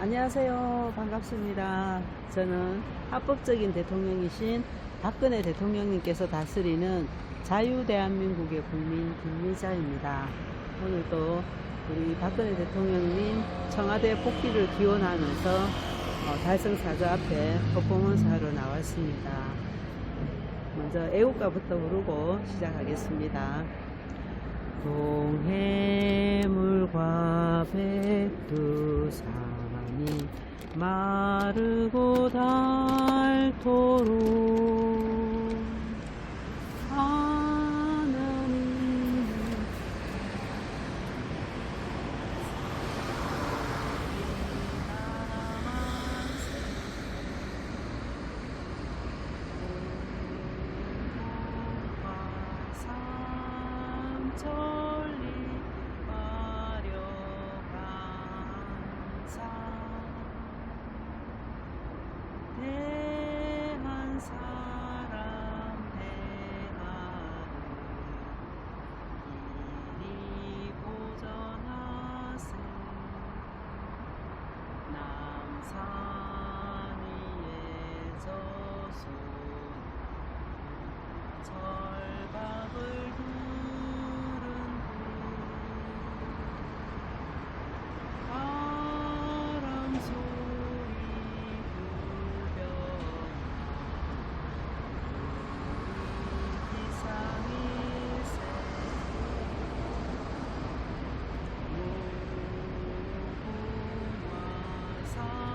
안녕하세요. 반갑습니다. 저는 합법적인 대통령이신 박근혜 대통령님께서 다스리는 자유대한민국의 국민 김미자입니다. 오늘도 우리 박근혜 대통령님 청와대 복귀를 기원하면서 달성사저 앞에 퍼포먼스 하러 나왔습니다. 먼저 애국가부터 부르고 시작하겠습니다. 동해물과 백두산이 마르고 닳도록 하느님 삼천리 대한 사람 대하를 이리 보전하세 남산 위에 저손 절박을 두른 바람 소리 기상일세 무궁화 삼천리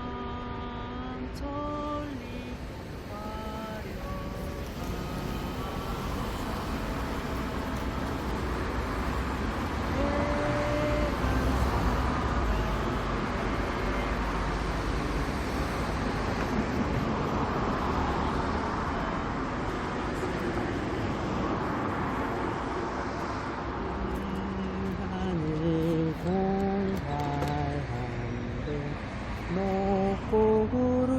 하늘 공활한데 높고 구름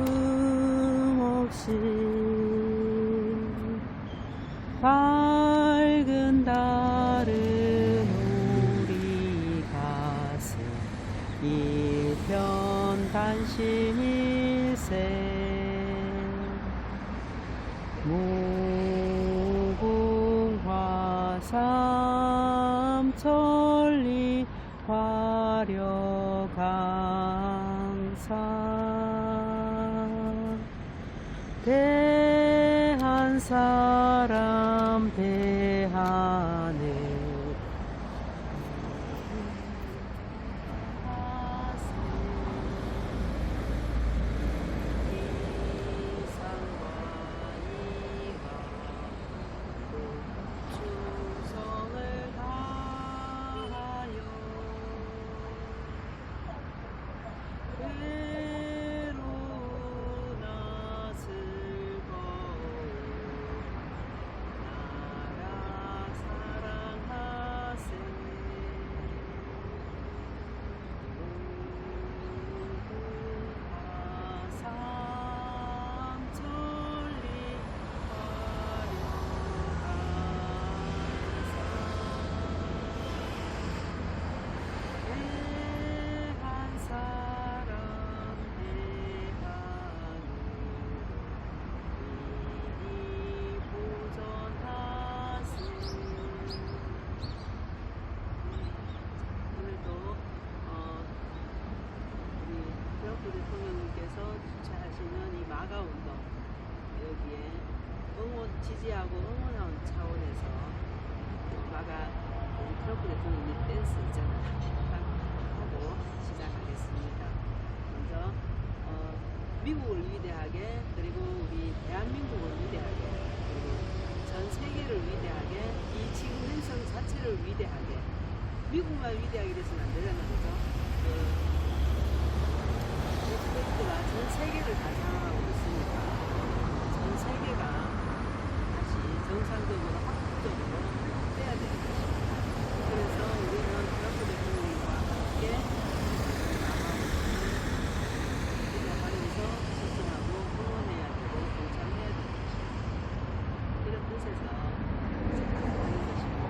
없이 밝은 달은 우리 가슴 일편 단심일세 무궁화 삼천리 화려강산 대한 사람 대하늘 충성을 다하여 외로나 즐거운 나라 사랑하세 무궁화 삼천리 대한 사람 대하늘 이리 보전하세 오늘도 우리 트럼프 대통령님께서 주최하시는 이 마가운동 여기에 지지하고 응원하는 차원에서 마가 트럼프 대통령님 댄스 있잖아요. 하고 시작하겠습니다. 먼저 미국을 위대하게 그리고 우리 대한민국을 위대하게 그리고 전 세계를 위대하게 이 지구 행성 자체를 위대하게 미국만 위대하게 돼서는 안 되잖아요. 그죠? 프로젝트가 전 세계를 다 장악하고 있으니까 전 세계가 다시 정상적으로 합법적으로 돼야 되는 것입니다. 그래서 우리는 트럼프 대통령과 함께 기도하면서 소통하고 응원해야 되고 동참해야 되는 것입니다. 이런 뜻에서 생각하는 것입니다.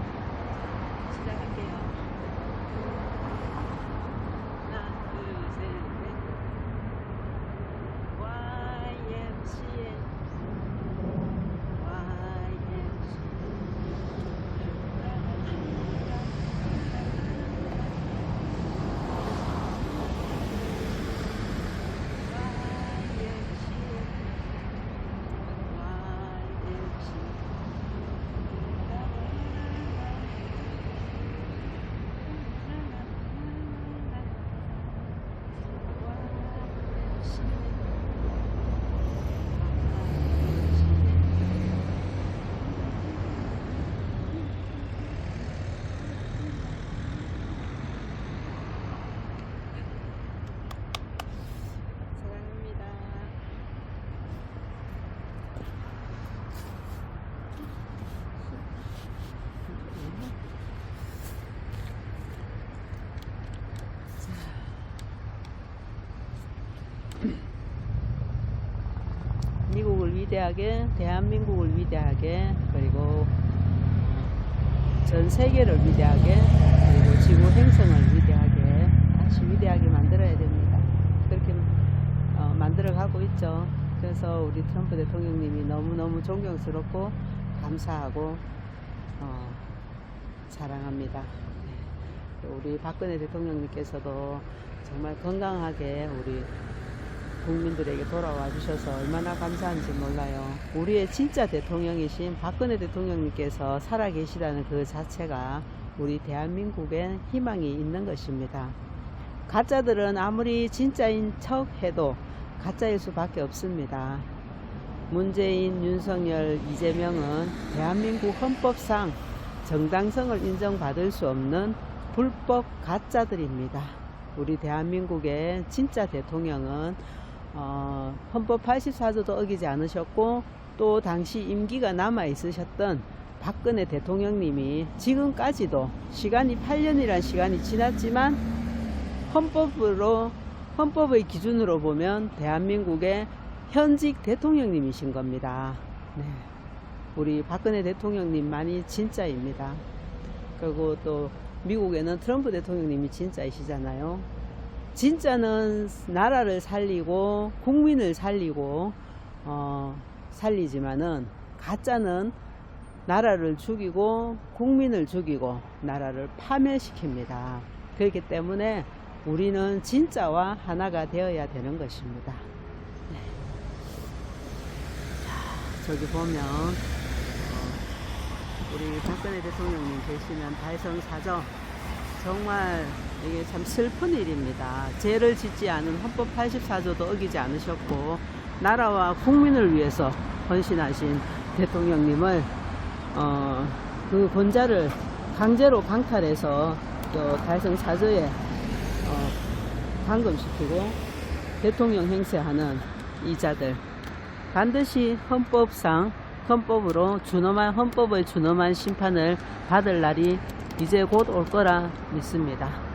시작할게요. 하나 위대하게, 대한민국을 위대하게, 그리고 전 세계를 위대하게, 그리고 지구 행성을 위대하게, 다시 위대하게 만들어야 됩니다. 그렇게 만들어 가고 있죠. 그래서 우리 트럼프 대통령님이 너무너무 존경스럽고 감사하고 사랑합니다. 우리 박근혜 대통령님께서도 정말 건강하게 우리 국민들에게 돌아와 주셔서 얼마나 감사한지 몰라요. 우리의 진짜 대통령이신 박근혜 대통령님께서 살아계시다는 그 자체가 우리 대한민국에 희망이 있는 것입니다. 가짜들은 아무리 진짜인 척 해도 가짜일 수밖에 없습니다. 문재인, 윤석열, 이재명은 대한민국 헌법상 정당성을 인정받을 수 없는 불법 가짜들입니다. 우리 대한민국의 진짜 대통령은 헌법 84조도 어기지 않으셨고, 또 당시 임기가 남아 있으셨던 박근혜 대통령님이 지금까지도 시간이 8년이란 시간이 지났지만 헌법의 기준으로 보면 대한민국의 현직 대통령님이신 겁니다. 네. 우리 박근혜 대통령님만이 진짜입니다. 그리고 또 미국에는 트럼프 대통령님이 진짜이시잖아요. 진짜는 나라를 살리고 국민을 살리고 살리지만은 가짜는 나라를 죽이고 국민을 죽이고 나라를 파멸시킵니다. 그렇기 때문에 우리는 진짜와 하나가 되어야 되는 것입니다. 네. 자, 저기 보면 우리 박근혜 대통령님 계시는 달성사저, 정말 이게 참 슬픈 일입니다. 죄를 짓지 않은 헌법 84조도 어기지 않으셨고 나라와 국민을 위해서 헌신하신 대통령님을 그 권자를 강제로 강탈해서 또 달성사저에 감금시키고 대통령 행세하는 이자들, 반드시 헌법으로 헌법의 준엄한 심판을 받을 날이 이제 곧 올 거라 믿습니다.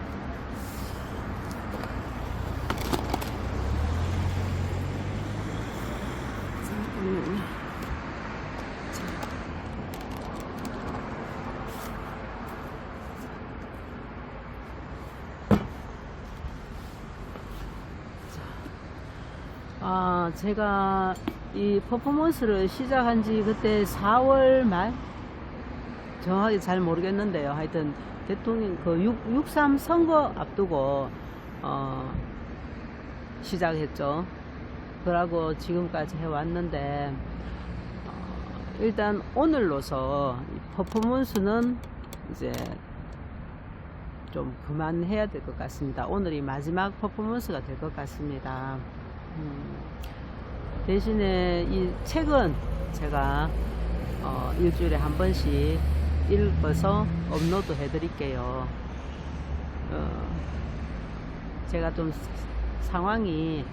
제가 이 퍼포먼스를 시작한 지 그때 4월 말? 정확하게 잘 모르겠는데요. 하여튼 대통령 그 6.3 선거 앞두고 시작했죠. 그러고 지금까지 해왔는데 일단 오늘로서 퍼포먼스는 이제 좀 그만해야 될 것 같습니다. 오늘이 마지막 퍼포먼스가 될 것 같습니다. 대신에 이 책은 제가 일주일에 한 번씩 읽어서 업로드 해드릴게요. 제가 좀 상황이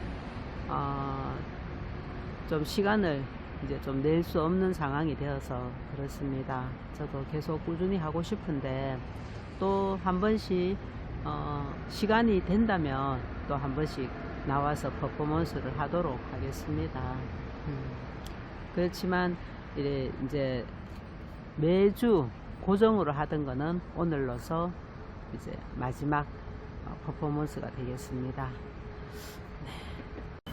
좀 시간을 이제 좀 낼 수 없는 상황이 되어서 그렇습니다. 저도 계속 꾸준히 하고 싶은데 또 한 번씩 시간이 된다면 또 한 번씩 나와서 퍼포먼스를 하도록 하겠습니다. 그렇지만 이제 매주 고정으로 하던 거는 오늘로서 이제 마지막 퍼포먼스가 되겠습니다. 네.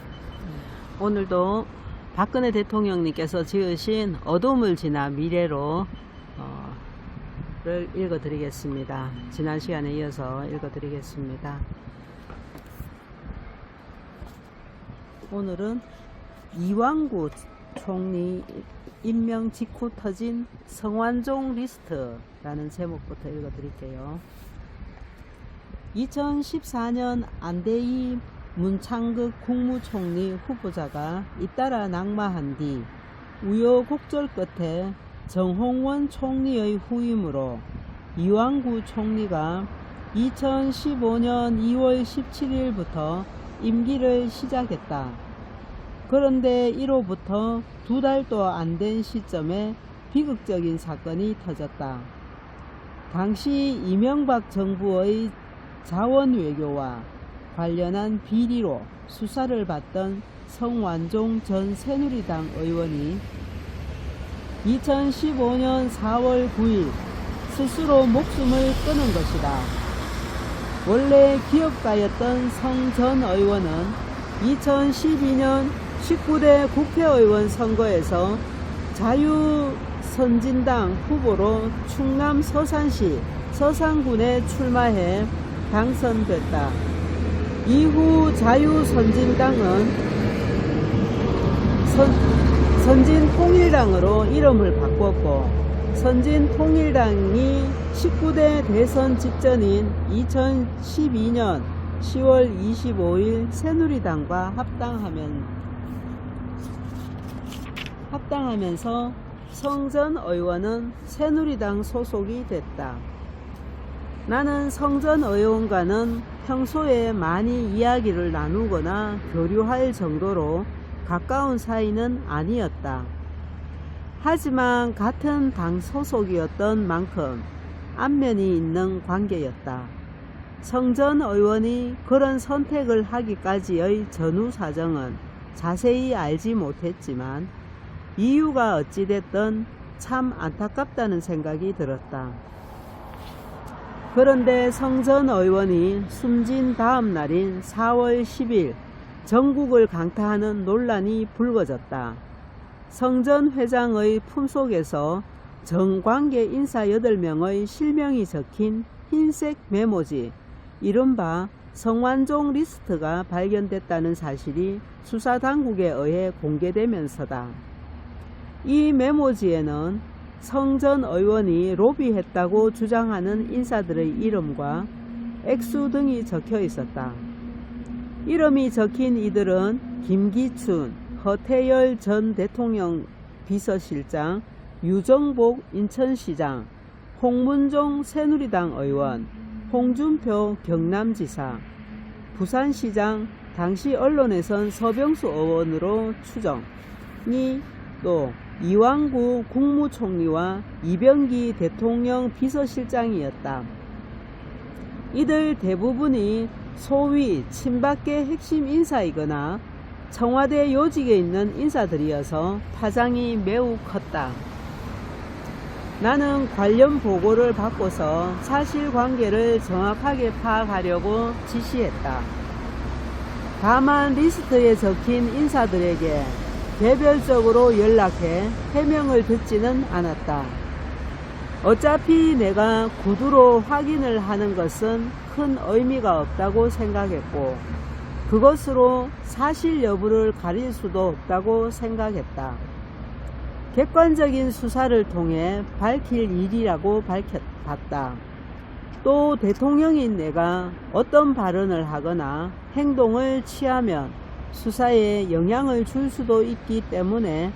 오늘도 박근혜 대통령님께서 지으신 어둠을 지나 미래로 를 읽어드리겠습니다. 지난 시간에 이어서 읽어드리겠습니다. 오늘은 이완구 총리 임명 직후 터진 성완종 리스트라는 제목부터 읽어드릴게요. 2014년 안대희 문창극 국무총리 후보자가 잇따라 낙마한 뒤 우여곡절 끝에 정홍원 총리의 후임으로 이완구 총리가 2015년 2월 17일부터 임기를 시작했다. 그런데 이로부터 2달도 안 된 시점에 비극적인 사건이 터졌다. 당시 이명박 정부의 자원 외교와 관련한 비리로 수사를 받던 성완종 전 새누리당 의원이 2015년 4월 9일 스스로 목숨을 끊은 것이다. 원래 기업가였던 성 전 의원은 2012년 19대 국회의원 선거에서 자유선진당 후보로 충남 서산시 서산군에 출마해 당선됐다. 이후 자유선진당은 선진통일당으로 이름을 바꿨고, 선진통일당이 19대 대선 직전인 2012년 10월 25일 새누리당과 합당하면서 성 전 의원은 새누리당 소속이 됐다. 나는 성 전 의원과는 평소에 많이 이야기를 나누거나 교류할 정도로 가까운 사이는 아니었다. 하지만 같은 당 소속이었던 만큼 안면이 있는 관계였다. 성 전 의원이 그런 선택을 하기까지의 전후 사정은 자세히 알지 못했지만 이유가 어찌됐든 참 안타깝다는 생각이 들었다. 그런데 성 전 의원이 숨진 다음 날인 4월 10일 전국을 강타하는 논란이 불거졌다. 성 전 회장의 품속에서 정관계 인사 8명의 실명이 적힌 흰색 메모지, 이른바 성완종 리스트가 발견됐다는 사실이 수사당국에 의해 공개되면서다. 이 메모지에는 성 전 의원이 로비했다고 주장하는 인사들의 이름과 액수 등이 적혀 있었다. 이름이 적힌 이들은 김기춘, 허태열 전 대통령 비서실장, 유정복 인천시장, 홍문종 새누리당 의원, 홍준표 경남지사, 부산시장, 당시 언론에선 서병수 의원으로 추정이 또 이완구 국무총리와 이병기 대통령 비서실장이었다. 이들 대부분이 소위 친박계 핵심 인사이거나 청와대 요직에 있는 인사들이어서 파장이 매우 컸다. 나는 관련 보고를 받고서 사실관계를 정확하게 파악하려고 지시했다. 다만 리스트에 적힌 인사들에게 개별적으로 연락해 해명을 듣지는 않았다. 어차피 내가 구두로 확인을 하는 것은 큰 의미가 없다고 생각했고, 그것으로 사실 여부를 가릴 수도 없다고 생각했다. 객관적인 수사를 통해 밝힐 일이라고 봤다. 또 대통령인 내가 어떤 발언을 하거나 행동을 취하면 수사에 영향을 줄 수도 있기 때문에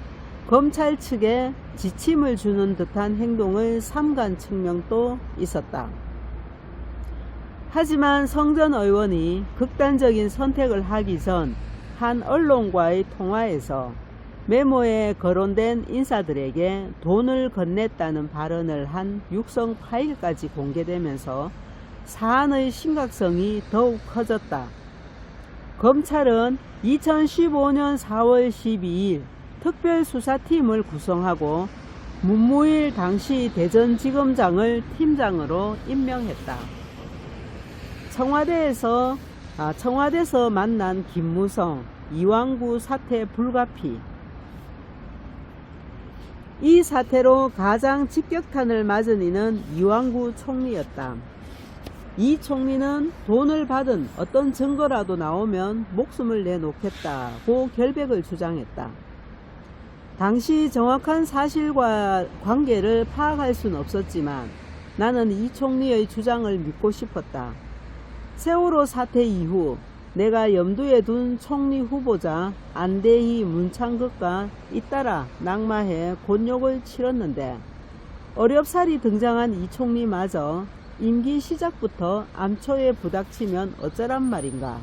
검찰 측에 지침을 주는 듯한 행동을 삼간 측면도 있었다. 하지만 성 전 의원이 극단적인 선택을 하기 전 한 언론과의 통화에서 메모에 거론된 인사들에게 돈을 건넸다는 발언을 한 육성 파일까지 공개되면서 사안의 심각성이 더욱 커졌다. 검찰은 2015년 4월 12일 특별수사팀을 구성하고 문무일 당시 대전지검장을 팀장으로 임명했다. 청와대에서 만난 김무성, 이완구 사태 불가피. 이 사태로 가장 직격탄을 맞은 이는 이완구 총리였다. 이 총리는 돈을 받은 어떤 증거라도 나오면 목숨을 내놓겠다고 결백을 주장했다. 당시 정확한 사실과 관계를 파악할 수는 없었지만 나는 이 총리의 주장을 믿고 싶었다. 세월호 사태 이후 내가 염두에 둔 총리 후보자 안대희, 문창극과 잇따라 낙마해 곤욕을 치렀는데 어렵사리 등장한 이 총리마저 임기 시작부터 암초에 부닥치면 어쩌란 말인가.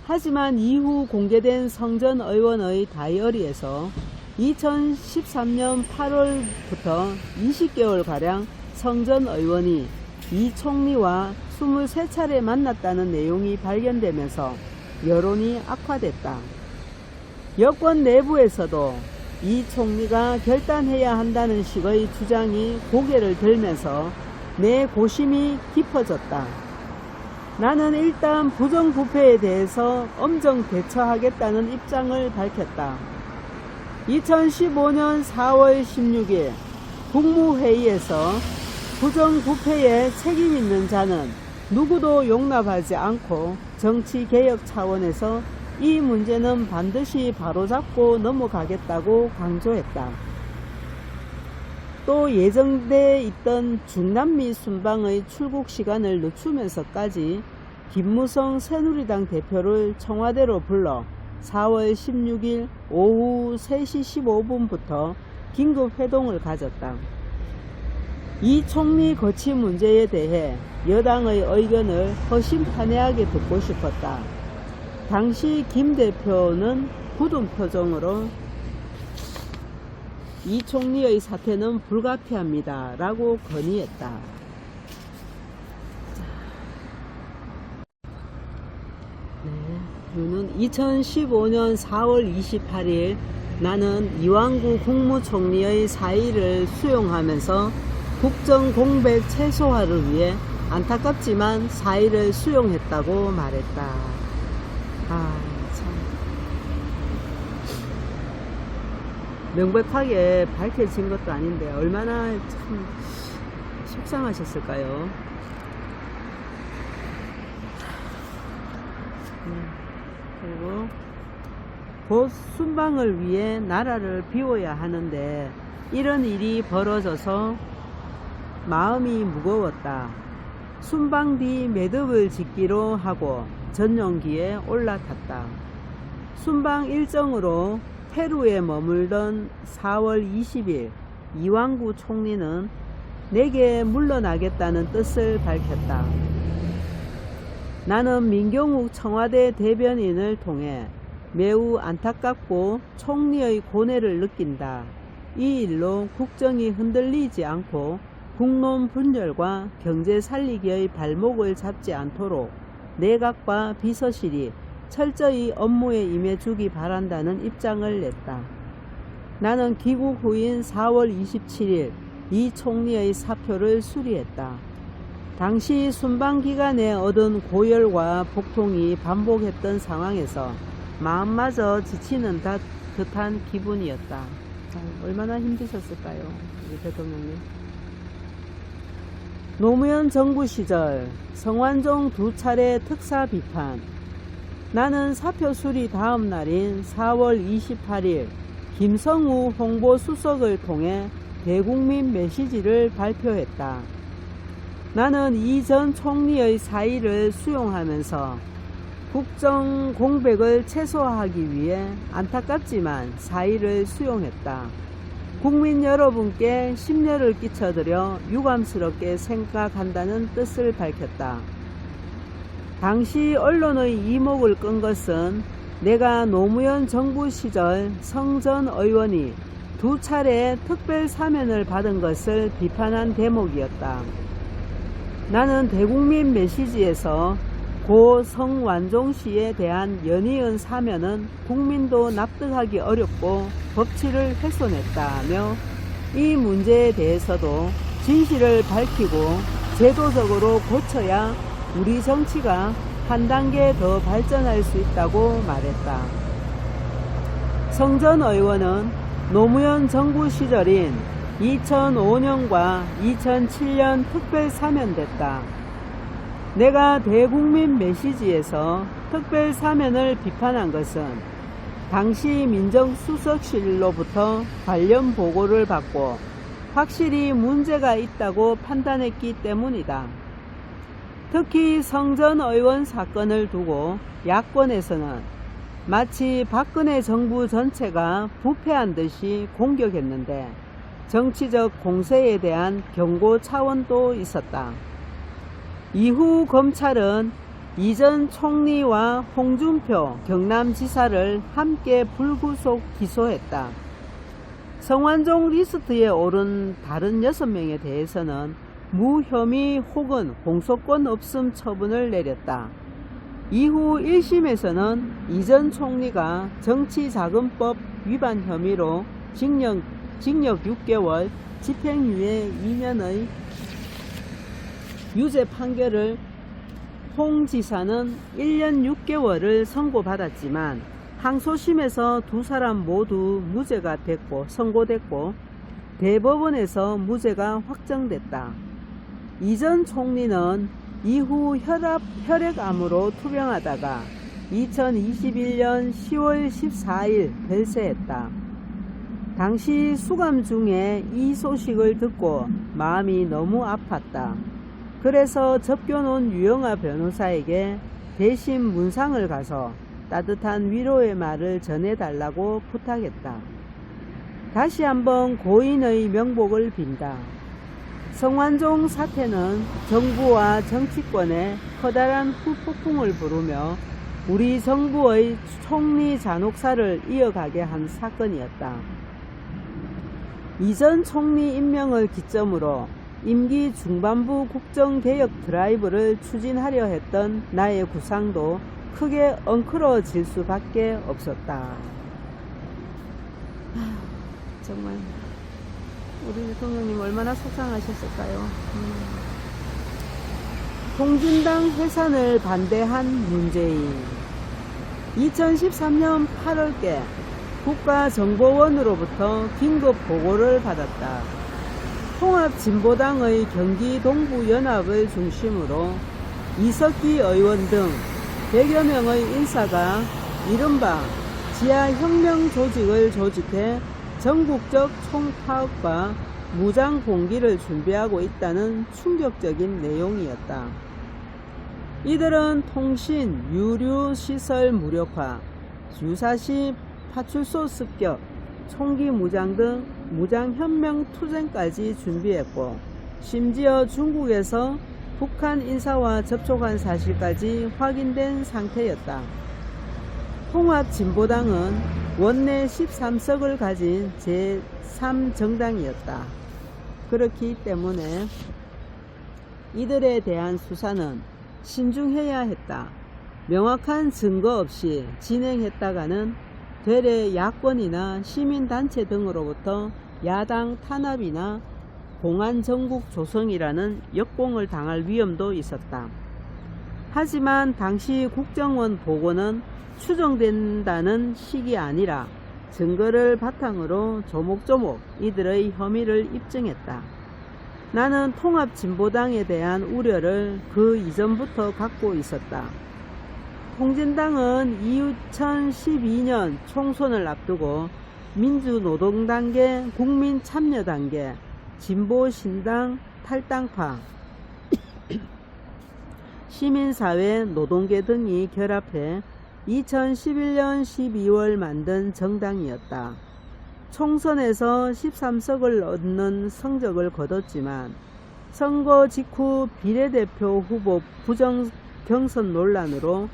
하지만 이후 공개된 성 전 의원의 다이어리에서 2013년 8월부터 20개월가량 성 전 의원이 이 총리와 23차례 만났다는 내용이 발견되면서 여론이 악화됐다. 여권 내부에서도 이 총리가 결단해야 한다는 식의 주장이 고개를 들면서 내 고심이 깊어졌다. 나는 일단 부정부패에 대해서 엄정 대처하겠다는 입장을 밝혔다. 2015년 4월 16일 국무회의에서 부정부패에 책임 있는 자는 누구도 용납하지 않고 정치개혁 차원에서 이 문제는 반드시 바로잡고 넘어가겠다고 강조했다. 또 예정돼 있던 중남미 순방의 출국 시간을 늦추면서까지 김무성 새누리당 대표를 청와대로 불러 4월 16일 오후 3시 15분부터 긴급 회동을 가졌다. 이 총리 거취 문제에 대해 여당의 의견을 허심탄회하게 듣고 싶었다. 당시 김 대표는 굳은 표정으로 이 총리의 사퇴는 불가피합니다 라고 건의했다. 이유는 2015년 4월 28일 나는 이완구 국무총리의 사의를 수용하면서 국정 공백 최소화를 위해 안타깝지만 사의를 수용했다고 말했다. 참 명백하게 밝혀진 것도 아닌데 얼마나 참 속상하셨을까요? 그리고 곧 순방을 위해 나라를 비워야 하는데 이런 일이 벌어져서 마음이 무거웠다. 순방 뒤 매듭을 짓기로 하고 전용기에 올라탔다. 순방 일정으로 페루에 머물던 4월 20일 이완구 총리는 내게 물러나겠다는 뜻을 밝혔다. 나는 민경욱 청와대 대변인을 통해 매우 안타깝고 총리의 고뇌를 느낀다. 이 일로 국정이 흔들리지 않고 국론 분열과 경제 살리기의 발목을 잡지 않도록 내각과 비서실이 철저히 업무에 임해주기 바란다는 입장을 냈다. 나는 귀국 후인 4월 27일 이 총리의 사표를 수리했다. 당시 순방 기간에 얻은 고열과 복통이 반복했던 상황에서 마음마저 지치는 듯한 기분이었다. 얼마나 힘드셨을까요, 우리 대통령님? 노무현 정부 시절 성완종 2차례 특사 비판. 나는 사표 수리 다음 날인 4월 28일 김성우 홍보수석을 통해 대국민 메시지를 발표했다. 나는 이 전 총리의 사의를 수용하면서 국정 공백을 최소화하기 위해 안타깝지만 사의를 수용했다. 국민 여러분께 심려를 끼쳐드려 유감스럽게 생각한다는 뜻을 밝혔다. 당시 언론의 이목을 끈 것은 내가 노무현 정부 시절 성 전 의원이 2차례 특별 사면을 받은 것을 비판한 대목이었다. 나는 대국민 메시지에서 고 성완종 씨에 대한 연이은 사면은 국민도 납득하기 어렵고 법치를 훼손했다며 이 문제에 대해서도 진실을 밝히고 제도적으로 고쳐야 우리 정치가 한 단계 더 발전할 수 있다고 말했다. 성 전 의원은 노무현 정부 시절인 2005년과 2007년 특별 사면됐다. 내가 대국민 메시지에서 특별 사면을 비판한 것은 당시 민정수석실로부터 관련 보고를 받고 확실히 문제가 있다고 판단했기 때문이다. 특히 성 전 의원 사건을 두고 야권에서는 마치 박근혜 정부 전체가 부패한 듯이 공격했는데 정치적 공세에 대한 경고 차원도 있었다. 이후 검찰은 이전 총리와 홍준표 경남지사를 함께 불구속 기소했다. 성완종 리스트에 오른 다른 6명에 대해서는 무혐의 혹은 공소권 없음 처분을 내렸다. 이후 1심에서는 이 전 총리가 정치자금법 위반 혐의로 징역 6개월, 집행유예 2년의 유죄 판결을 홍 지사는 1년 6개월을 선고받았지만 항소심에서 두 사람 모두 무죄가 선고됐고 대법원에서 무죄가 확정됐다. 이 전 총리는 이후 혈액암으로 투병하다가 2021년 10월 14일 별세했다. 당시 수감 중에 이 소식을 듣고 마음이 너무 아팠다. 그래서 접견온 유영아 변호사에게 대신 문상을 가서 따뜻한 위로의 말을 전해달라고 부탁했다. 다시 한번 고인의 명복을 빈다. 성완종 사태는 정부와 정치권에 커다란 후폭풍을 부르며 우리 정부의 총리 잔혹사를 이어가게 한 사건이었다. 이 전 총리 임명을 기점으로 임기 중반부 국정개혁 드라이브를 추진하려 했던 나의 구상도 크게 엉클어질 수밖에 없었다. 정말 우리 대통령님 얼마나 속상하셨을까요? 통진당 해산을 반대한 문재인. 2013년 8월께 국가정보원으로부터 긴급 보고를 받았다. 통합진보당의 경기 동부 연합을 중심으로 이석기 의원 등 100여 명의 인사가 이른바 지하혁명 조직을 조직해 전국적 총파업과 무장 봉기를 준비하고 있다는 충격적인 내용이었다. 이들은 통신, 유류 시설 무력화, 유사시 파출소 습격, 총기 무장 등 무장혁명 투쟁까지 준비했고 심지어 중국에서 북한 인사와 접촉한 사실까지 확인된 상태였다. 통합진보당은 원내 13석을 가진 제3정당이었다. 그렇기 때문에 이들에 대한 수사는 신중해야 했다. 명확한 증거 없이 진행했다가는 되레 야권이나 시민단체 등으로부터 야당 탄압이나 공안정국 조성이라는 역공을 당할 위험도 있었다. 하지만 당시 국정원 보고는 추정된다는 식이 아니라 증거를 바탕으로 조목조목 이들의 혐의를 입증했다. 나는 통합진보당에 대한 우려를 그 이전부터 갖고 있었다. 통진당은 2012년 총선을 앞두고 민주노동단계, 국민참여단계, 진보신당, 탈당파, 시민사회, 노동계 등이 결합해 2011년 12월 만든 정당이었다. 총선에서 13석을 얻는 성적을 거뒀지만 선거 직후 비례대표 후보 부정 경선 논란으로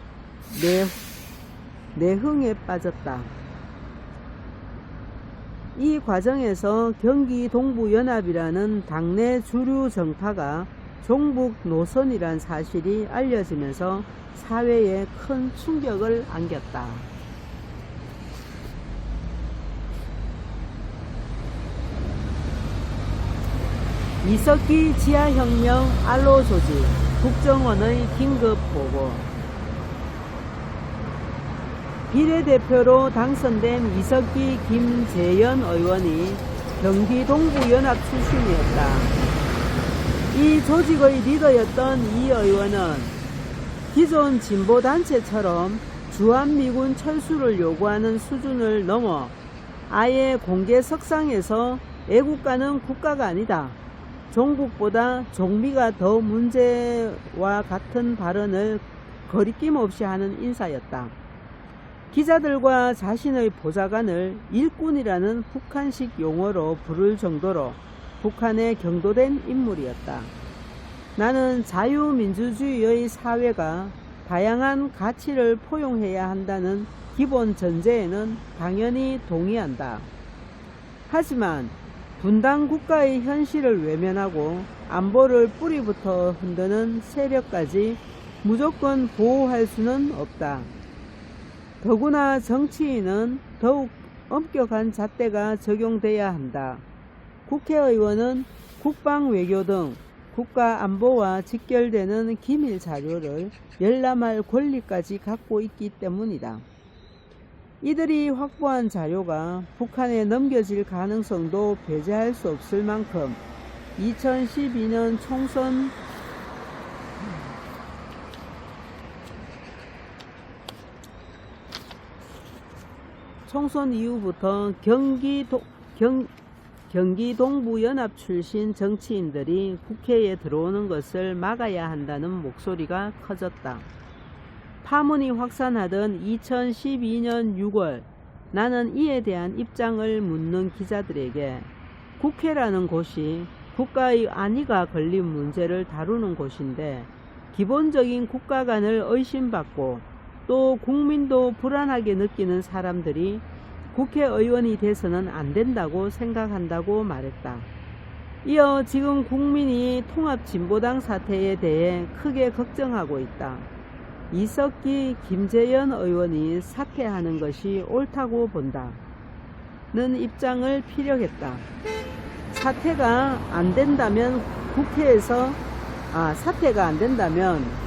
내흥에 빠졌다. 이 과정에서 경기 동부연합이라는 당내 주류 정파가 종북 노선이란 사실이 알려지면서 사회에 큰 충격을 안겼다. 이석기 지하혁명 알로 조직 국정원의 긴급 보고. 비례대표로 당선된 이석기 김재현 의원이 경기 동부연합 출신이었다. 이 조직의 리더였던 이 의원은 기존 진보단체처럼 주한미군 철수를 요구하는 수준을 넘어 아예 공개석상에서 애국가는 국가가 아니다, 종북보다 종미가 더 문제와 같은 발언을 거리낌 없이 하는 인사였다. 기자들과 자신의 보좌관을 일꾼이라는 북한식 용어로 부를 정도로 북한에 경도된 인물이었다. 나는 자유민주주의의 사회가 다양한 가치를 포용해야 한다는 기본 전제에는 당연히 동의한다. 하지만 분단 국가의 현실을 외면하고 안보를 뿌리부터 흔드는 세력까지 무조건 보호할 수는 없다. 더구나 정치인은 더욱 엄격한 잣대가 적용돼야 한다. 국회의원은 국방 외교 등 국가 안보와 직결되는 기밀 자료를 열람할 권리까지 갖고 있기 때문이다. 이들이 확보한 자료가 북한에 넘겨질 가능성도 배제할 수 없을 만큼 2012년 총선 이후부터 경기 동부연합 출신 정치인들이 국회에 들어오는 것을 막아야 한다는 목소리가 커졌다. 파문이 확산하던 2012년 6월, 나는 이에 대한 입장을 묻는 기자들에게 국회라는 곳이 국가의 안위가 걸린 문제를 다루는 곳인데 기본적인 국가관을 의심받고 또 국민도 불안하게 느끼는 사람들이 국회의원이 돼서는 안 된다고 생각한다고 말했다. 이어 지금 국민이 통합진보당 사태에 대해 크게 걱정하고 있다. 이석기, 김재현 의원이 사퇴하는 것이 옳다고 본다. 는 입장을 피력했다. 사퇴가 안 된다면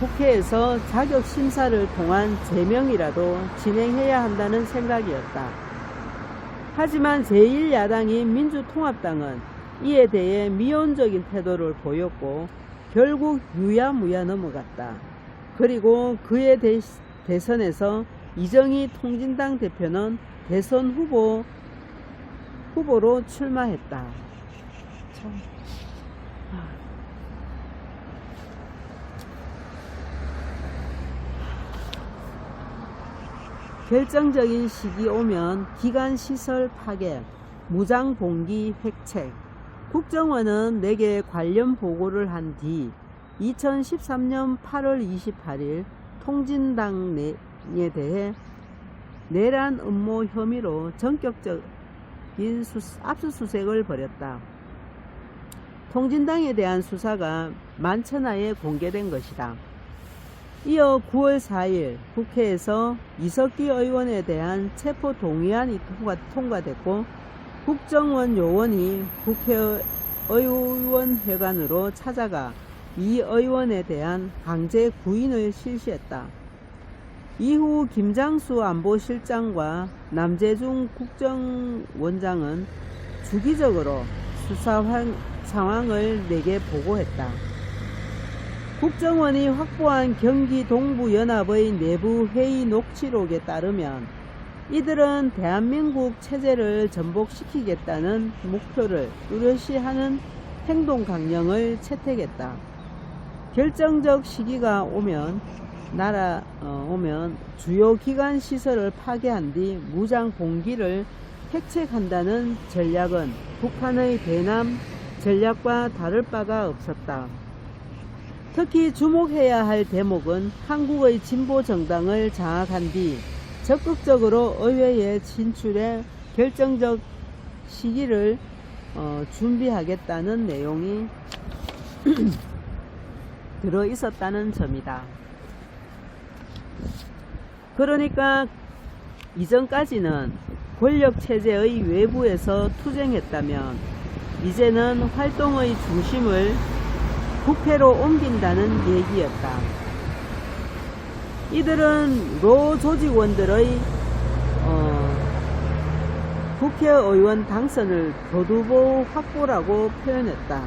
국회에서 자격 심사를 통한 제명이라도 진행해야 한다는 생각이었다. 하지만 제1야당인 민주통합당은 이에 대해 미온적인 태도를 보였고 결국 유야무야 넘어갔다. 그리고 그의 대선에서 이정희 통진당 대표는 대선 후보로 출마했다. 결정적인 시기 오면 기관시설 파괴, 무장봉기 획책. 국정원은 내게 관련 보고를 한 뒤 2013년 8월 28일 통진당에 대해 내란 음모 혐의로 전격적인 압수수색을 벌였다. 통진당에 대한 수사가 만천하에 공개된 것이다. 이어 9월 4일 국회에서 이석기 의원에 대한 체포동의안이 통과됐고 국정원 요원이 국회의원회관으로 찾아가 이 의원에 대한 강제 구인을 실시했다. 이후 김장수 안보실장과 남재중 국정원장은 주기적으로 수사 상황을 내게 보고했다. 국정원이 확보한 경기 동부연합의 내부 회의 녹취록에 따르면 이들은 대한민국 체제를 전복시키겠다는 목표를 뚜렷이 하는 행동 강령을 채택했다. 결정적 시기가 오면 주요 기관 시설을 파괴한 뒤 무장 봉기를 획책한다는 전략은 북한의 대남 전략과 다를 바가 없었다. 특히 주목해야 할 대목은 한국의 진보 정당을 장악한 뒤 적극적으로 의회에 진출해 결정적 시기를 준비하겠다는 내용이 들어 있었다는 점이다. 그러니까 이전까지는 권력체제의 외부에서 투쟁했다면 이제는 활동의 중심을 국회로 옮긴다는 얘기였다. 이들은 로 조직원들의 국회의원 당선을 교두보 확보라고 표현했다.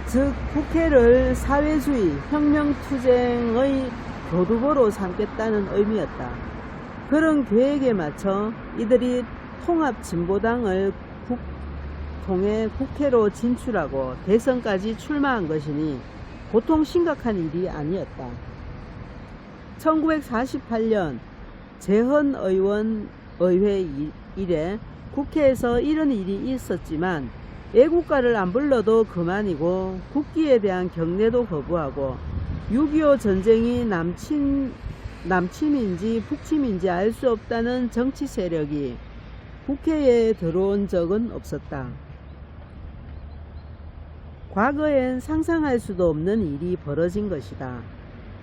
즉 국회를 사회주의 혁명투쟁의 교두보로 삼겠다는 의미였다. 그런 계획에 맞춰 이들이 통합진보당을 통해 국회로 진출하고 대선까지 출마한 것이니 보통 심각한 일이 아니었다. 1948년 재헌 의원 의회 이래 국회에서 이런 일이 있었지만 애국가를 안 불러도 그만이고 국기에 대한 경례도 거부하고 6.25 전쟁이 남침인지 북침인지 알 수 없다는 정치 세력이 국회에 들어온 적은 없었다. 과거엔 상상할 수도 없는 일이 벌어진 것이다.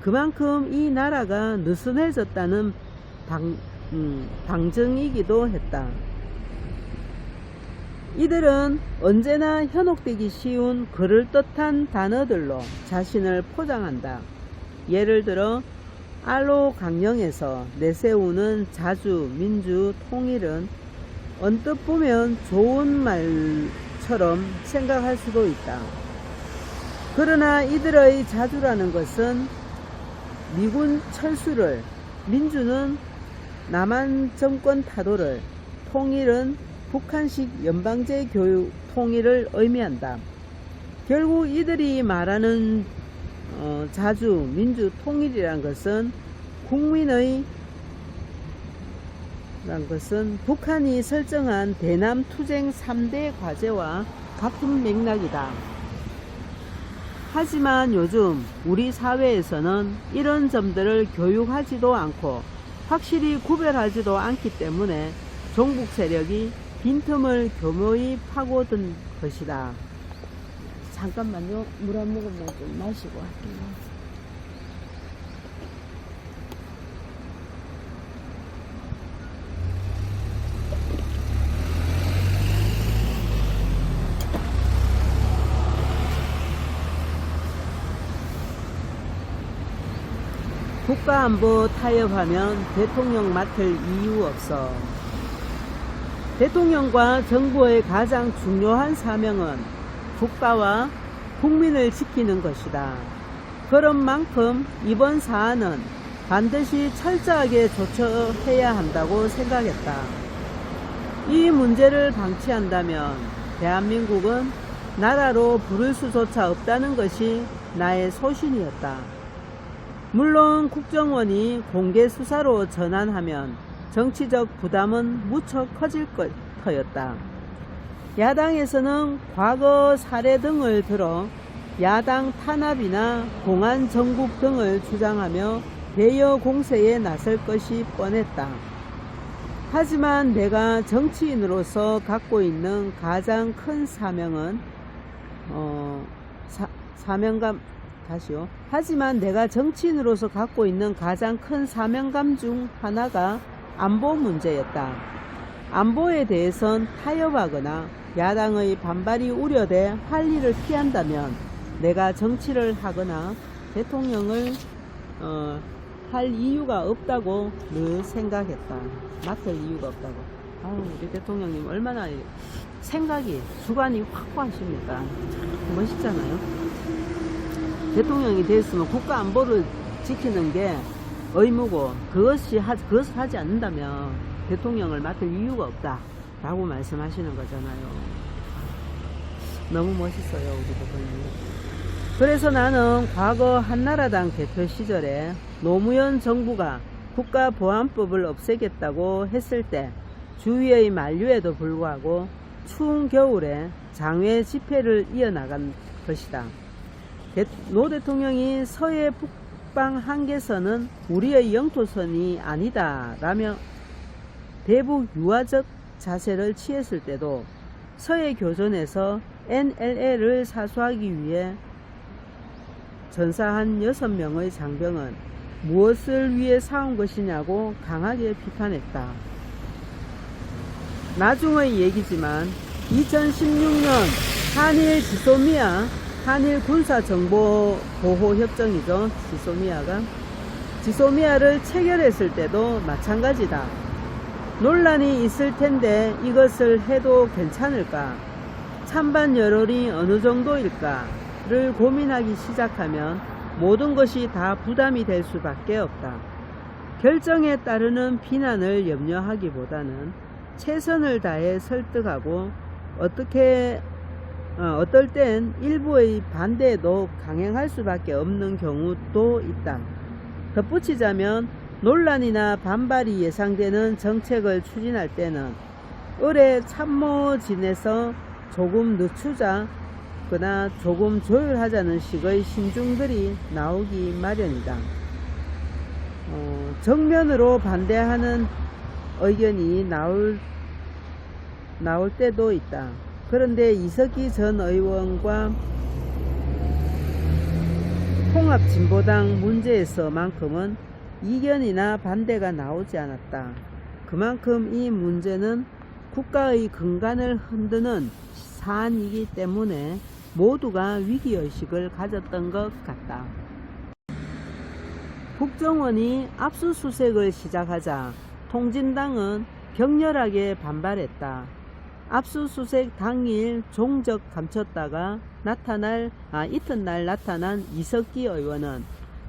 그만큼 이 나라가 느슨해졌다는 방증이기도 했다. 이들은 언제나 현혹되기 쉬운 그럴듯한 단어들로 자신을 포장한다. 예를 들어 알로 강령에서 내세우는 자주, 민주, 통일은 언뜻 보면 좋은 말처럼 생각할 수도 있다. 그러나 이들의 자주라는 것은 미군 철수를, 민주는 남한 정권 타도를, 통일은 북한식 연방제 교육 통일을 의미한다. 결국 이들이 말하는 자주, 민주, 통일이란 것은 국민의 란 것은 북한이 설정한 대남 투쟁 3대 과제와 같은 맥락이다. 하지만 요즘 우리 사회에서는 이런 점들을 교육하지도 않고 확실히 구별하지도 않기 때문에 종북 세력이 빈틈을 교묘히 파고든 것이다. 잠깐만요. 물 한 모금만 좀 마시고 할게요. 국가안보 타협하면 대통령 맡을 이유 없어. 대통령과 정부의 가장 중요한 사명은 국가와 국민을 지키는 것이다. 그런 만큼 이번 사안은 반드시 철저하게 조처해야 한다고 생각했다. 이 문제를 방치한다면 대한민국은 나라로 부를 수조차 없다는 것이 나의 소신이었다. 물론 국정원이 공개 수사로 전환하면 정치적 부담은 무척 커질 터였다. 야당에서는 과거 사례 등을 들어 야당 탄압이나 공안 정국 등을 주장하며 대여 공세에 나설 것이 뻔했다. 하지만 내가 정치인으로서 갖고 있는 가장 큰 사명은 하지만 내가 정치인으로서 갖고 있는 가장 큰 사명감 중 하나가 안보 문제였다. 안보에 대해선 타협하거나 야당의 반발이 우려돼 할 일을 피한다면 내가 정치를 하거나 대통령을 할 이유가 없다고 늘 생각했다. 맡을 이유가 없다고. 우리 대통령님 얼마나 생각이, 주관이 확고하십니까? 멋있잖아요. 대통령이 됐으면 국가 안보를 지키는 게 의무고 그것을 하지 않는다면 대통령을 맡을 이유가 없다 라고 말씀하시는 거잖아요. 너무 멋있어요, 우리 대통령님. 그래서 나는 과거 한나라당 대표 시절에 노무현 정부가 국가보안법을 없애겠다고 했을 때 주위의 만류에도 불구하고 추운 겨울에 장외 집회를 이어나간 것이다. 노 대통령이 서해 북방 한계선은 우리의 영토선이 아니다 라며 대북 유화적 자세를 취했을 때도 서해 교전에서 NLL을 사수하기 위해 전사한 6명의 장병은 무엇을 위해 싸운 것이냐고 강하게 비판했다. 나중의 얘기지만 2016년 한일 지소미아, 한일 군사정보보호협정이죠. 지소미아를 체결했을 때도 마찬가지다. 논란이 있을 텐데 이것을 해도 괜찮을까? 찬반 여론이 어느 정도일까를 고민하기 시작하면 모든 것이 다 부담이 될 수밖에 없다. 결정에 따르는 비난을 염려하기보다는 최선을 다해 설득하고 어떨 땐 일부의 반대에도 강행할 수밖에 없는 경우도 있다. 덧붙이자면 논란이나 반발이 예상되는 정책을 추진할 때는 을의 참모진에서 조금 늦추자거나 조금 조율하자는 식의 신중들이 나오기 마련이다. 정면으로 반대하는 의견이 나올 때도 있다. 그런데 이석기 전 의원과 통합진보당 문제에서만큼은 이견이나 반대가 나오지 않았다. 그만큼 이 문제는 국가의 근간을 흔드는 사안이기 때문에 모두가 위기의식을 가졌던 것 같다. 국정원이 압수수색을 시작하자 통진당은 격렬하게 반발했다. 압수수색 당일 종적 감췄다가 이튿날 나타난 이석기 의원은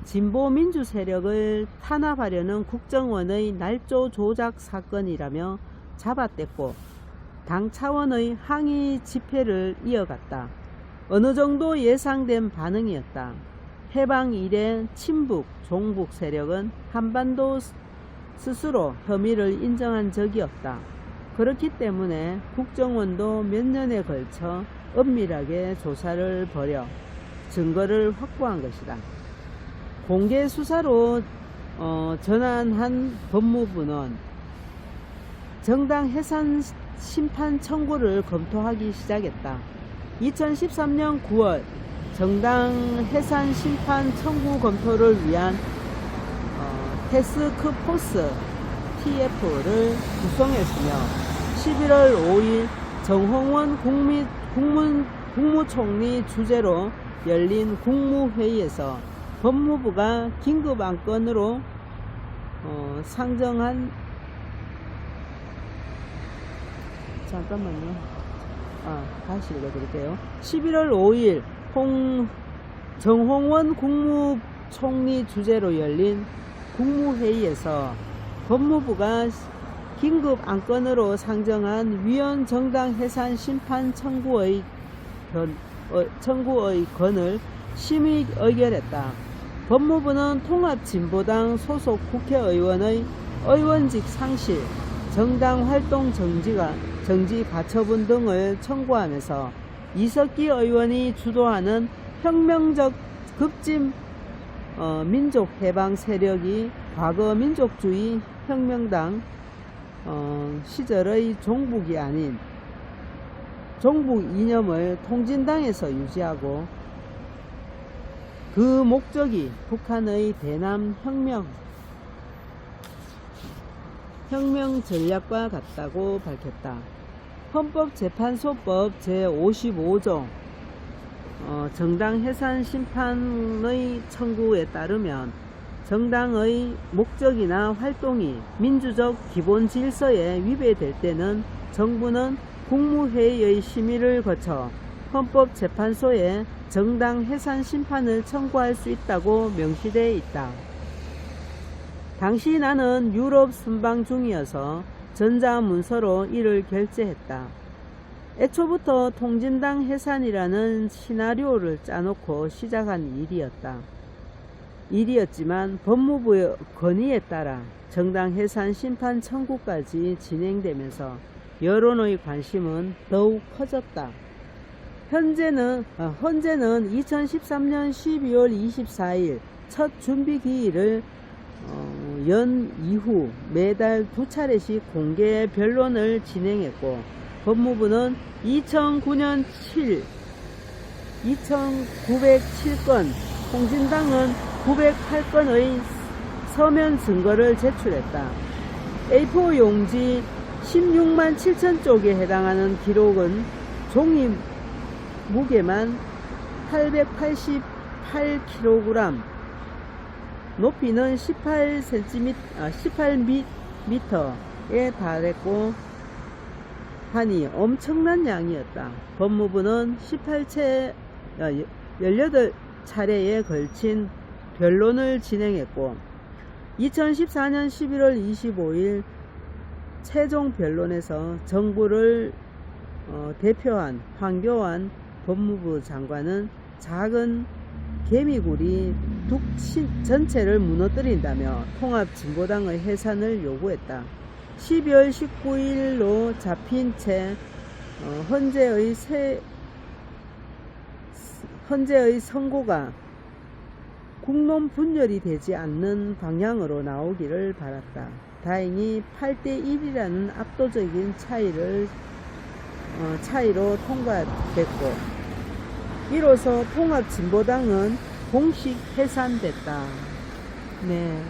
진보 민주 세력을 탄압하려는 국정원의 날조 조작 사건이라며 잡아댔고 당 차원의 항의 집회를 이어갔다. 어느 정도 예상된 반응이었다. 해방 이래 친북, 종북 세력은 한반도 스스로 혐의를 인정한 적이 없다. 그렇기 때문에 국정원도 몇 년에 걸쳐 엄밀하게 조사를 벌여 증거를 확보한 것이다. 공개 수사로 전환한 법무부는 정당 해산 심판 청구를 검토하기 시작했다. 2013년 9월 정당 해산 심판 청구 검토를 위한 태스크포스 TF를 구성했으며 11월 5일 정홍원 국무총리 주재로 열린 국무회의에서 법무부가 긴급안건으로 상정한 잠깐만요. 다시 읽어드릴게요. 11월 5일 정홍원 국무총리 주재로 열린 국무회의에서 법무부가 긴급안건으로 상정한 위헌 정당 해산 심판 청구의 건을 심의 의결했다. 법무부는 통합진보당 소속 국회의원의 의원직 상실, 정당 활동 정지 가처분 등을 청구하면서 이석기 의원이 주도하는 혁명적 급진 민족해방 세력이 과거 민족주의 혁명당 시절의 종북이 아닌 종북 이념을 통진당에서 유지하고 그 목적이 북한의 대남 혁명 전략과 같다고 밝혔다. 헌법재판소법 제55조 정당 해산 심판의 청구에 따르면 정당의 목적이나 활동이 민주적 기본 질서에 위배될 때는 정부는 국무회의의 심의를 거쳐 헌법재판소에 정당 해산 심판을 청구할 수 있다고 명시되어 있다. 당시 나는 유럽 순방 중이어서 전자문서로 이를 결제했다. 애초부터 통진당 해산이라는 시나리오를 짜놓고 시작한 일이었지만 법무부의 건의에 따라 정당 해산 심판 청구까지 진행되면서 여론의 관심은 더욱 커졌다. 현재는 2013년 12월 24일 첫 준비기일을 연 이후 매달 2차례씩 공개 변론을 진행했고 법무부는 2009년 2907건, 통진당은 908건의 서면 증거를 제출했다. A4 용지 16만 7천 쪽에 해당하는 기록은 종이 무게만 888kg, 높이는 18m에 달했고 하니 엄청난 양이었다. 법무부는 18차례에 걸친 변론을 진행했고 2014년 11월 25일 최종 변론에서 정부를 대표한 황교안 법무부 장관은 작은 개미굴이 북 전체를 무너뜨린다며 통합진보당의 해산을 요구했다. 12월 19일로 잡힌 채 헌재의 선고가 국론 분열이 되지 않는 방향으로 나오기를 바랐다. 다행히 8대1이라는 압도적인 차이로 통과됐고 이로써 통합진보당은 공식 해산됐다. 네,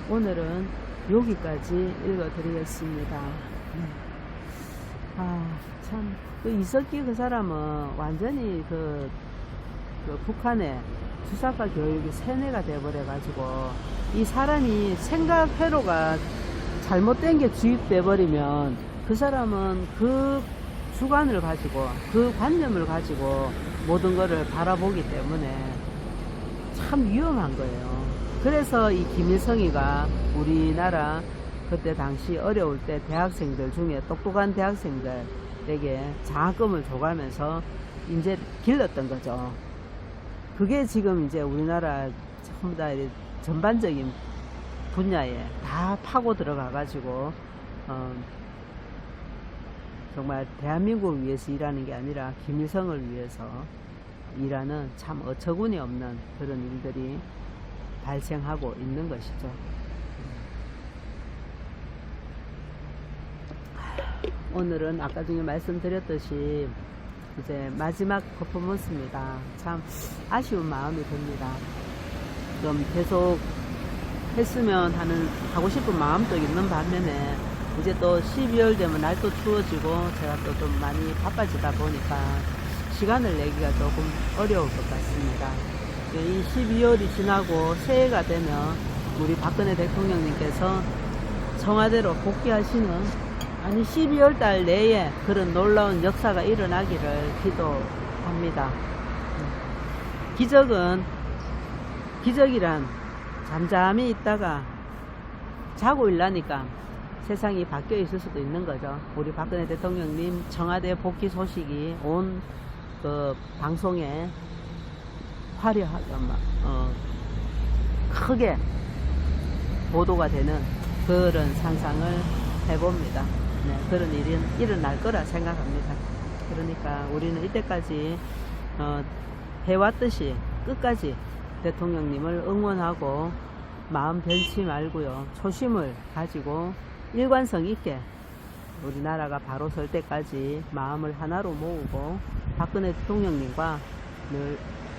오늘은 여기까지 읽어드리겠습니다. 네. 참, 그 이석기 그 사람은 완전히 그 북한의 주사파 교육이 세뇌가 돼버려가지고, 이 사람이 생각 회로가 잘못된 게 주입돼버리면 그 사람은 그 주관을 가지고, 그 관념을 가지고 모든 것을 바라보기 때문에 참 위험한 거예요. 그래서 이 김일성이가 우리나라 그때 당시 어려울 때 대학생들 중에 똑똑한 대학생들에게 장학금을 줘가면서 이제 길렀던 거죠. 그게 지금 이제 우리나라 전부 다 전반적인 분야에 다 파고 들어가가지고 정말 대한민국을 위해서 일하는 게 아니라 김일성을 위해서 일하는 참 어처구니 없는 그런 일들이 발생하고 있는 것이죠. 오늘은 아까 전에 말씀드렸듯이 이제 마지막 퍼포먼스입니다. 참 아쉬운 마음이 듭니다. 좀 계속 했으면 하고 싶은 마음도 있는 반면에 이제 또 12월 되면 날도 추워지고 제가 또 좀 많이 바빠지다 보니까 시간을 내기가 조금 어려울 것 같습니다. 이 12월이 지나고 새해가 되면 우리 박근혜 대통령님께서 청와대로 복귀하시는, 아니 12월 달 내에 그런 놀라운 역사가 일어나기를 기도합니다. 기적이란 잠잠히 있다가 자고 일나니까 세상이 바뀌어 있을 수도 있는 거죠. 우리 박근혜 대통령님 청와대 복귀 소식이 온 그 방송에 화려하게 크게 보도가 되는 그런 상상을 해봅니다. 네, 그런 일이 일어날 거라 생각합니다. 그러니까 우리는 이때까지 해왔듯이 끝까지 대통령님을 응원하고 마음 변치 말고요, 초심을 가지고 일관성 있게 우리나라가 바로 설 때까지 마음을 하나로 모으고 박근혜 대통령님과 늘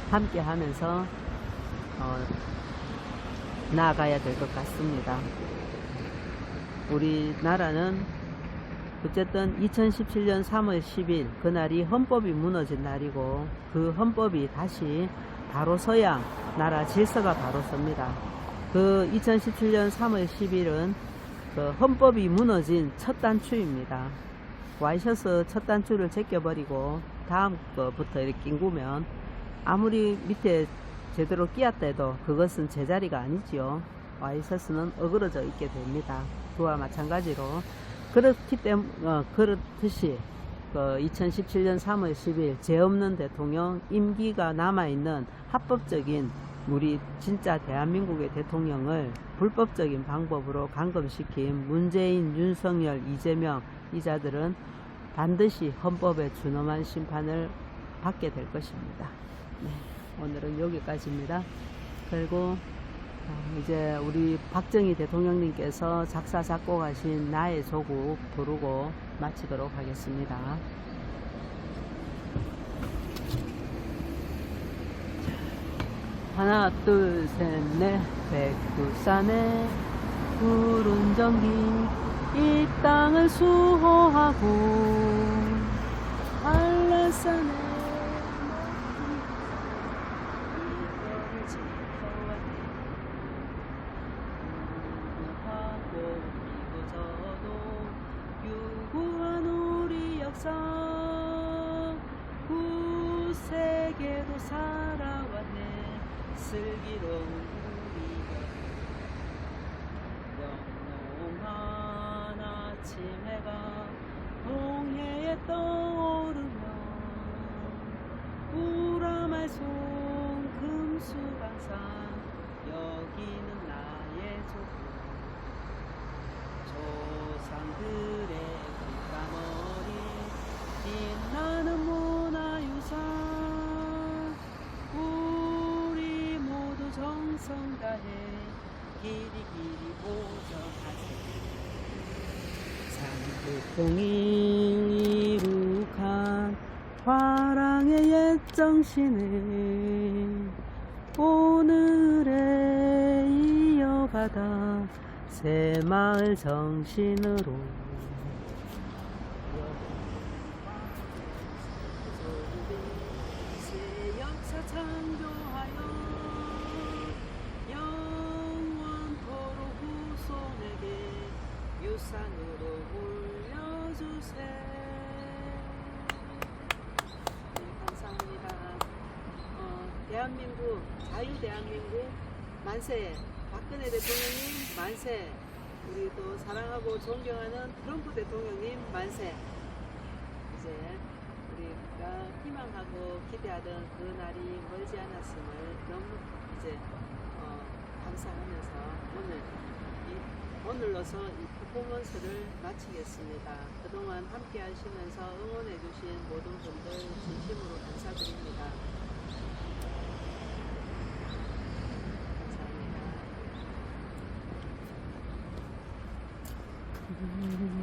함께 하면서 나아가야 될 것 같습니다. 우리나라는 어쨌든 2017년 3월 10일 그날이 헌법이 무너진 날이고, 그 헌법이 다시 바로 서야 나라 질서가 바로 섭니다. 그 2017년 3월 10일은 그 헌법이 무너진 첫 단추입니다. 와이셔츠 첫 단추를 제껴버리고 다음 거부터 이렇게 낑구면 아무리 밑에 제대로 끼었다 해도 그것은 제자리가 아니지요. 와이셔츠는 어그러져 있게 됩니다. 그와 마찬가지로 그렇듯이 2017년 3월 10일 죄 없는 대통령 임기가 남아있는 합법적인 우리 진짜 대한민국의 대통령을 불법적인 방법으로 감금시킨 문재인, 윤석열, 이재명 이자들은 반드시 헌법에 준엄한 심판을 받게 될 것입니다. 네, 오늘은 여기까지입니다. 그리고 이제 우리 박정희 대통령님께서 작사 작곡하신 나의 조국 부르고 마치도록 하겠습니다. 하나 둘 셋 넷. 백두산에 푸른 전기 이 땅을 수호하고, 한라산에 유구한 우리 역사 구세계도 살아왔네. 슬기로운 우리가 영롱한 아침 해가 동해에 떠오르면 우라말 손 금수강산 여기는 나의 조국, 조상들의 빗방울이 빛나는 문화유산, 우리 모두 정성 다해 길이 보정하세. 산불봉이 이룩한 화랑의 옛 정신을 오늘에 이어가다 새마을 정신으로 새 역사 창조하여 영원토록 후손에게 유산으로 물려주세. 네, 감사합니다. 대한민국, 자유대한민국 만세. 박근혜 대통령님 만세. 우리 또 사랑하고 존경하는 트럼프 대통령님 만세. 이제 우리가 희망하고 기대하던 그 날이 멀지 않았음을 너무 이제 감사하면서 오늘로서 이 퍼포먼스를 마치겠습니다. 그동안 함께 하시면서 응원해 주신 모든 분들 진심으로 감사드립니다. 감사합니다.